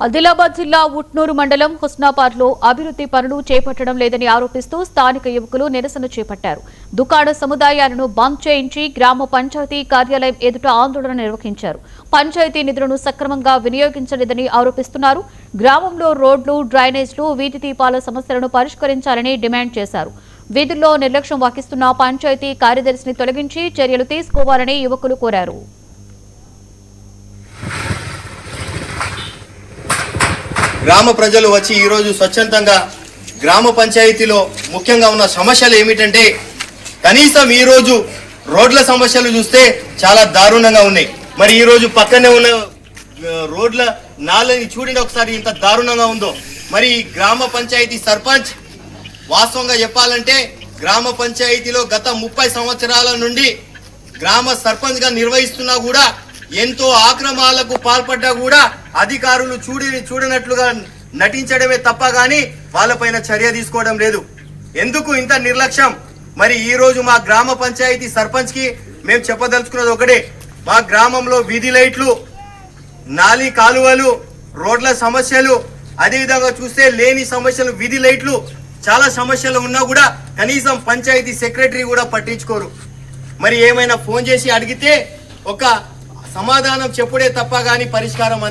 ఆదిలాబాద్ జిల్లా ఉట్నూరు మండలం హుస్నాబాద్లో అభివృద్ధి పనులు చేపట్టడం లేదని ఆరోపిస్తూ స్థానిక యువకులు నిరసన చేపట్టారు. దుకాణ సముదాయాలను బంద్ చేయించి గ్రామ పంచాయతీ కార్యాలయం ఎదుట ఆందోళన నిర్వహించారు. పంచాయతీ నిధులను సక్రమంగా వినియోగించలేదని ఆరోపిస్తున్నారు. గ్రామంలో రోడ్లు, డ్రైనేజ్లు, వీధి దీపాల సమస్యలను పరిష్కరించాలని డిమాండ్ చేశారు. వీధుల్లో నిర్లక్ష్యం వహిస్తున్న పంచాయతీ కార్యదర్శిని తొలగించి చర్యలు తీసుకోవాలని యువకులు కోరారు. గ్రామ ప్రజలు వచ్చి ఈరోజు స్వచ్ఛందంగా గ్రామ పంచాయతీలో ముఖ్యంగా ఉన్న సమస్యలు ఏమిటంటే కనీసం ఈరోజు రోడ్ల సమస్యలు చూస్తే చాలా దారుణంగా ఉన్నాయి. మరి ఈరోజు పక్కనే ఉన్న రోడ్ల నాలని చూడండి ఒకసారి, ఇంత దారుణంగా ఉందో. మరి గ్రామ పంచాయతీ సర్పంచ్ వాస్తవంగా చెప్పాలంటే గ్రామ పంచాయతీలో గత 30 సంవత్సరాల నుండి గ్రామ సర్పంచ్గా నిర్వహిస్తున్నా కూడా ఎంతో ఆక్రమణలకు పాల్పడ్డా కూడా అధికారులు చూడనట్లుగా నటించడమే తప్ప గాని వాళ్ళపైన చర్య తీసుకోవడం లేదు. ఎందుకు ఇంత నిర్లక్ష్యం? మరి ఈ రోజు మా గ్రామ పంచాయతీ సర్పంచ్ కి మేము చెప్పదలుచుకున్నది ఒకటే, మా గ్రామంలో వీధి లైట్లు, నాలి కాలువలు, రోడ్ల సమస్యలు, అదేవిధంగా చూస్తే లేని సమస్యలు, వీధి లైట్లు చాలా సమస్యలు ఉన్నా కూడా కనీసం పంచాయతీ సెక్రటరీ కూడా పట్టించుకోరు. మరి ఏమైనా ఫోన్ చేసి అడిగితే ఒక సమాధానం చెప్పుడే తప్ప గాని పరిష్కారం